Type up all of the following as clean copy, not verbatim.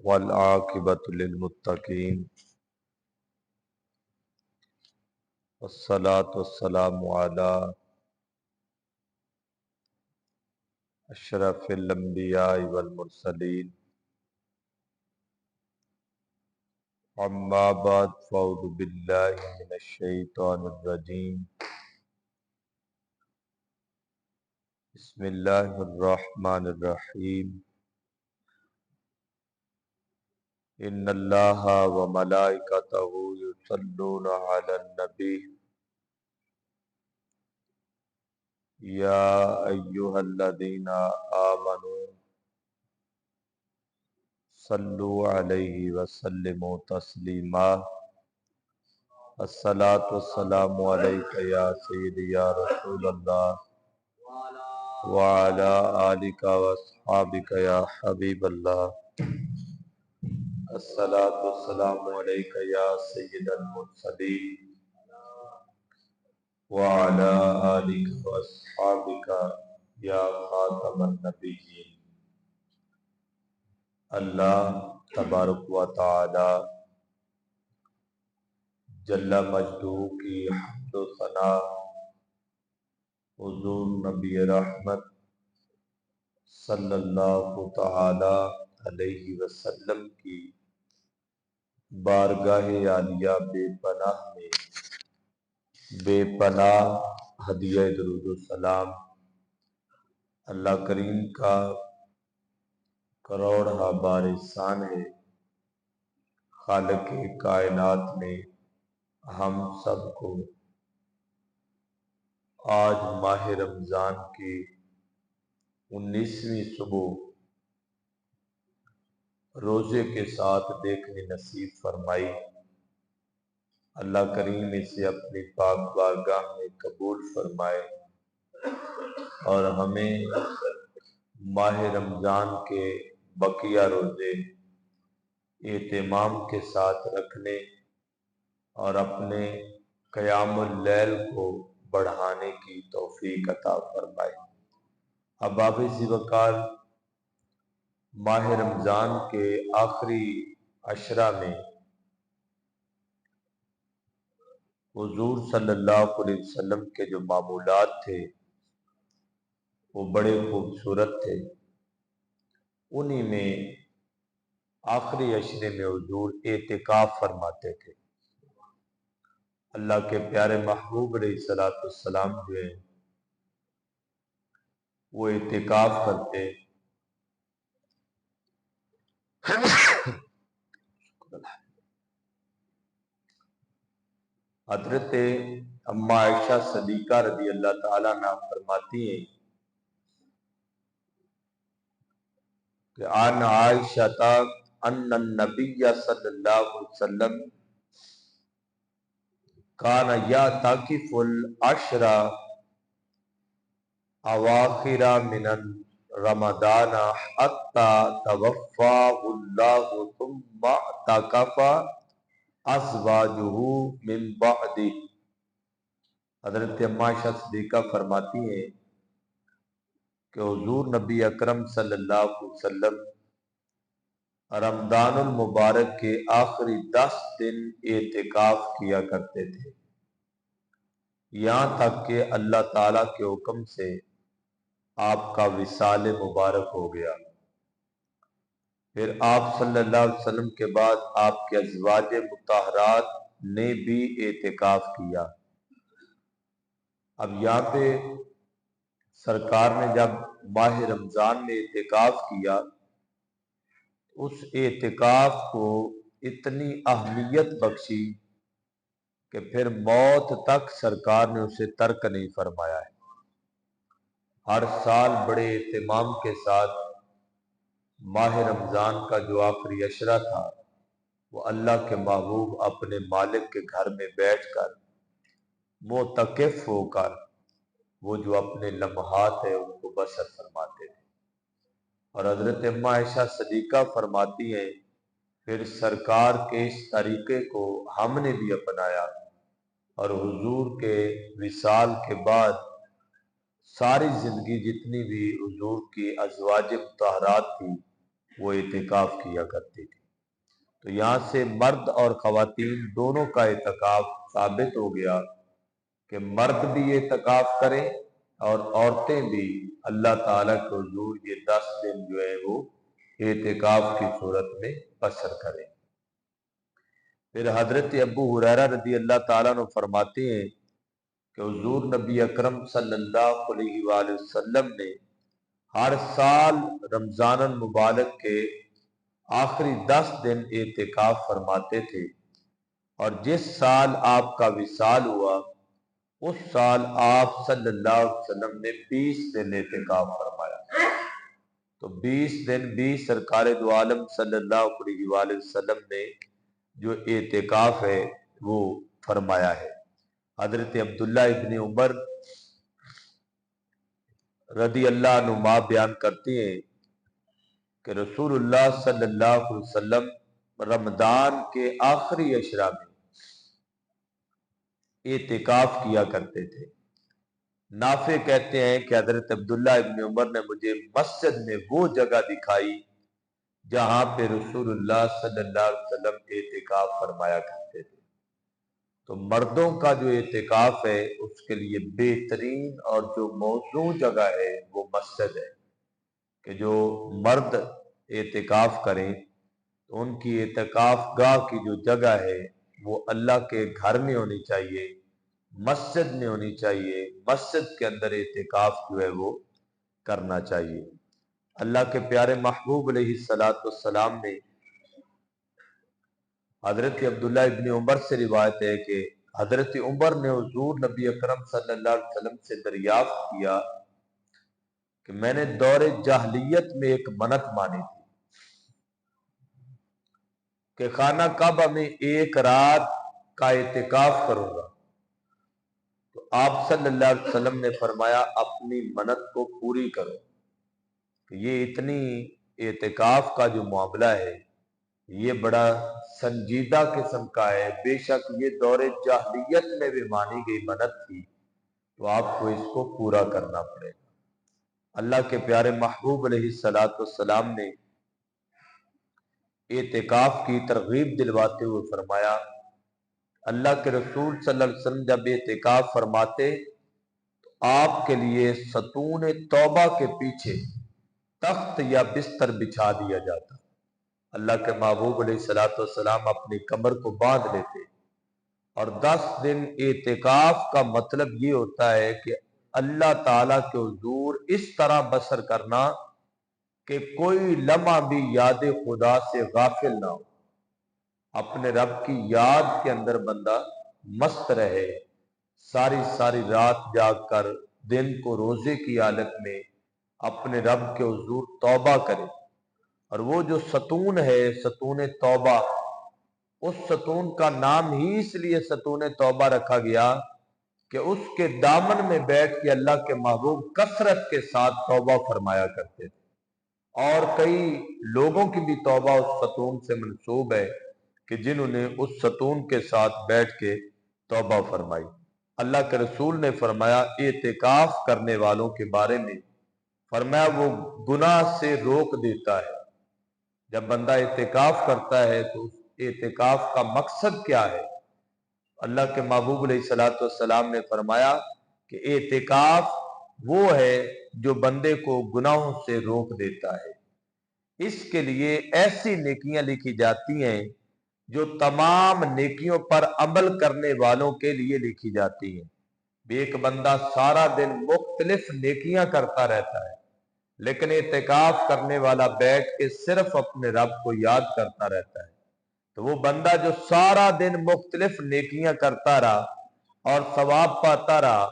والعاقبۃ للمتقین والصلاة والسلام علی اشرف الانبیاء والمرسلین اما بعد فاعوذ باللہ من الشیطان الرجیم بسم اللہ الرحمن الرحیم ان اللہ وملائکتہ یصلون علی النبی یا ایہا الذین آمنوا صلو علیہ وسلموا تسلیما الصلاۃ والسلام علیک یا سیدی یا رسول اللہ وعلی آلک واصحابک یا حبیب اللہ الصلاۃ والسلام علیک یا سید المرسلین وعلی آلک واصحابک یا خاتم النبیین۔ اللہ تبارک و تعالی جل مجدہ کی حمد و ثنا حضور نبی رحمت صلی اللہ تعالی علیہ وسلم کی بارگاہ عالیہ بے پناہ میں بے پناہ ہدیہ درود و سلام اللہ کریم کا کروڑہ بار احسان ہے۔ خالق کائنات نے ہم سب کو آج ماہ رمضان کی 19ویں صبح روزے کے ساتھ دیکھنی نصیب فرمائی۔ اللہ کریم اسے اپنی پاک بارگاہ میں قبول فرمائے اور ہمیں ماہ رمضان کے بقیہ روزے اہتمام کے ساتھ رکھنے اور اپنے قیام اللیل کو بڑھانے کی توفیق عطا فرمائے۔ احباب ذی وقار، ماہ رمضان کے آخری عشرہ میں حضور صلی اللہ علیہ وسلم کے جو معمولات تھے وہ بڑے خوبصورت تھے۔ انہی میں آخری عشرے میں حضور اعتکاف فرماتے تھے۔ اللہ کے پیارے محبوب علیہ السلام جو ہیں وہ اعتکاف کرتے۔ حضرت اما عائشہ صدیقہ رضی اللہ تعالیٰ عنہ فرماتی ہیں کہ عن عائشہ ان النبی صلی اللہ علیہ وسلم کان یعتکف العشر اواخر من رمضان حتی توفاہ اللہ ثم اعتکف ازواجہ من بعدہ۔ حضرت اما عائشہ صدیقہ فرماتی ہیں کہ حضور نبی اکرم صلی اللہ علیہ وسلم رمضان المبارک کے آخری 10 دن اعتکاف کیا کرتے تھے، یہاں تک کہ اللہ تعالیٰ کے حکم سے آپ کا وصال مبارک ہو گیا۔ پھر آپ صلی اللہ علیہ وسلم کے بعد آپ کے ازواج مطہرات نے بھی اعتکاف کیا۔ اب یہاں پہ سرکار نے جب ماہ رمضان میں اعتکاف کیا، اس اعتکاف کو اتنی اہمیت بخشی کہ پھر موت تک سرکار نے اسے ترک نہیں فرمایا ہے۔ ہر سال بڑے اہتمام کے ساتھ ماہ رمضان کا جو آخری عشرہ تھا وہ اللہ کے محبوب اپنے مالک کے گھر میں بیٹھ کر معتکف ہو کر وہ جو اپنے لمحات ہیں ان کو بسر فرماتے تھے۔ اور حضرت اما عائشہ صدیقہ فرماتی ہیں پھر سرکار کے اس طریقے کو ہم نے بھی اپنایا اور حضور کے وصال کے بعد ساری زندگی جتنی بھی حضور کی ازواج مطہرات تھی وہ اعتکاف کیا کرتی تھی۔ تو یہاں سے مرد اور خواتین دونوں کا اعتکاف ثابت ہو گیا کہ مرد بھی اعتکاف کریں اور عورتیں بھی اللہ تعالیٰ کے حضور یہ 10 دن جو ہے وہ اعتکاف کی صورت میں بسر کریں۔ پھر حضرت ابو ہریرہ رضی اللہ تعالیٰ عنہ فرماتے ہیں کہ حضور نبی اکرم صلی اللہ علیہ وآلہ وسلم نے ہر سال رمضان المبارک کے آخری 10 دن اعتکاف فرماتے تھے، اور جس سال آپ کا وصال ہوا اس سال آپ صلی اللہ علیہ وسلم نے 20 دن اعتکاف فرمایا۔ تو 20 دن بھی سرکار دو عالم صلی اللہ علیہ وآلہ وسلم نے جو اعتکاف ہے وہ فرمایا ہے۔ حضرت عبداللہ ابن عمر رضی اللہ عنہما بیان کرتے ہیں کہ رسول اللہ صلی اللہ علیہ وسلم رمضان کے آخری اشرا میں اعتکاف کیا کرتے تھے۔ نافع کہتے ہیں کہ حضرت عبداللہ ابن عمر نے مجھے مسجد میں وہ جگہ دکھائی جہاں پہ رسول اللہ صلی اللہ علیہ وسلم اعتکاف فرمایا کرتے تھے۔ تو مردوں کا جو اعتکاف ہے اس کے لیے بہترین اور جو موزوں جگہ ہے وہ مسجد ہے، کہ جو مرد اعتکاف کریں تو ان کی اعتکاف گاہ کی جو جگہ ہے وہ اللہ کے گھر میں ہونی چاہیے، مسجد میں ہونی چاہیے، مسجد کے اندر اعتکاف جو ہے وہ کرنا چاہیے۔ اللہ کے پیارے محبوب علیہ السلام نے حضرت عبداللہ ابن عمر سے روایت ہے کہ حضرت عمر نے حضور نبی اکرم صلی اللہ علیہ وسلم سے دریافت کیا کہ میں نے دور جاہلیت میں ایک منت مانی تھی کہ خانہ کعبہ میں ایک رات کا اعتکاف کروں گا۔ تو آپ صلی اللہ علیہ وسلم نے فرمایا اپنی منت کو پوری کرو، کہ یہ اتنی اعتکاف کا جو معاملہ ہے یہ بڑا سنجیدہ قسم کا ہے، بے شک یہ دور جاہلیت میں بھی مانی گئی منت تھی، تو آپ کو اس کو پورا کرنا پڑے گا۔ اللہ کے پیارے محبوب علیہ السلام نے اعتکاف کی ترغیب دلواتے ہوئے فرمایا اللہ کے رسول صلی اللہ علیہ وسلم جب اعتکاف فرماتے تو آپ کے لیے ستون توبہ کے پیچھے تخت یا بستر بچھا دیا جاتا۔ اللہ کے محبوب علیہ السلام اپنی کمر کو باندھ لیتے، اور 10 دن اعتکاف کا مطلب یہ ہوتا ہے کہ اللہ تعالیٰ کے حضور اس طرح بسر کرنا کہ کوئی لمحہ بھی یاد خدا سے غافل نہ ہو، اپنے رب کی یاد کے اندر بندہ مست رہے، ساری رات جاگ کر دن کو روزے کی حالت میں اپنے رب کے حضور توبہ کرے۔ اور وہ جو ستون ہے ستون توبہ، اس ستون کا نام ہی اس لیے ستون توبہ رکھا گیا کہ اس کے دامن میں بیٹھ کے اللہ کے محبوب کثرت کے ساتھ توبہ فرمایا کرتے تھے، اور کئی لوگوں کی بھی توبہ اس ستون سے منسوب ہے کہ جنہوں نے اس ستون کے ساتھ بیٹھ کے توبہ فرمائی۔ اللہ کے رسول نے فرمایا اعتکاف کرنے والوں کے بارے میں، فرمایا وہ گناہ سے روک دیتا ہے۔ جب بندہ اعتکاف کرتا ہے تو اس اعتکاف کا مقصد کیا ہے؟ اللہ کے محبوب علیہ السلام نے فرمایا کہ اعتکاف وہ ہے جو بندے کو گناہوں سے روک دیتا ہے۔ اس کے لیے ایسی نیکیاں لکھی جاتی ہیں جو تمام نیکیوں پر عمل کرنے والوں کے لیے لکھی جاتی ہیں۔ ایک بندہ سارا دن مختلف نیکیاں کرتا رہتا ہے، لیکن اعتکاف کرنے والا بیٹھ کے صرف اپنے رب کو یاد کرتا رہتا ہے، تو وہ بندہ جو سارا دن مختلف نیکیاں کرتا رہا اور ثواب پاتا رہا،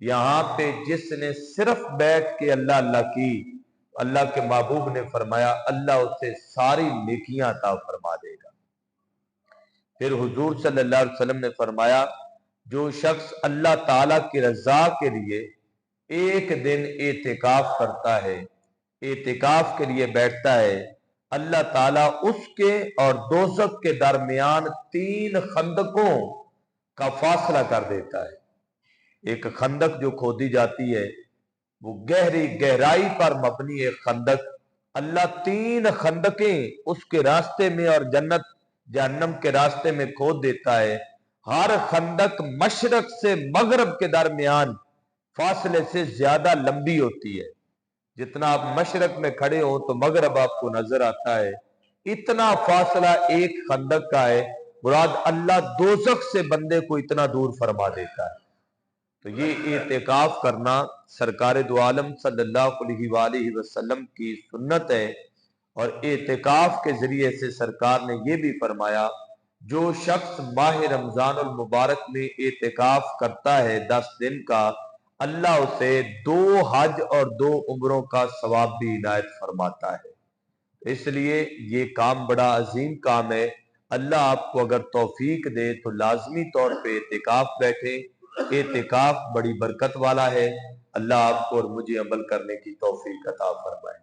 یہاں پہ جس نے صرف بیٹھ کے اللہ اللہ کی، اللہ کے محبوب نے فرمایا اللہ اسے ساری نیکیاں عطا فرما دے گا۔ پھر حضور صلی اللہ علیہ وسلم نے فرمایا جو شخص اللہ تعالیٰ کی رضا کے لیے ایک دن اعتکاف کرتا ہے، اعتکاف کے لیے بیٹھتا ہے، اللہ تعالیٰ اس کے اور دوزخ کے درمیان 3 خندقوں کا فاصلہ کر دیتا ہے۔ ایک خندق جو کھودی جاتی ہے وہ گہرائی پر مبنی ایک خندق اللہ 3 خندقیں اس کے راستے میں اور جنت جہنم کے راستے میں کھود دیتا ہے. ہر خندق مشرق سے مغرب کے درمیان فاصلے سے زیادہ لمبی ہوتی ہے. جتنا آپ مشرق میں کھڑے ہو تو مغرب آپ کو نظر آتا ہے. اتنا فاصلہ ایک خندق کا ہے. مراد اللہ دوزخ سے بندے کو اتنا دور فرما دیتا ہے. تو یہ اعتکاف کرنا سرکار دو عالم صلی اللہ علیہ وآلہ وسلم کی سنت ہے. اور اعتکاف کے ذریعے سے سرکار نے یہ بھی فرمایا جو شخص ماہ رمضان المبارک میں اعتکاف کرتا ہے 10 دن کا، اللہ اسے 2 حج اور 2 عمروں کا ثواب بھی عنایت فرماتا ہے. اس لیے یہ کام بڑا عظیم کام ہے. اللہ آپ کو اگر توفیق دے تو لازمی طور پہ اعتکاف بیٹھے. اعتکاف بڑی برکت والا ہے. اللہ آپ کو اور مجھے عمل کرنے کی توفیق عطا فرمائے.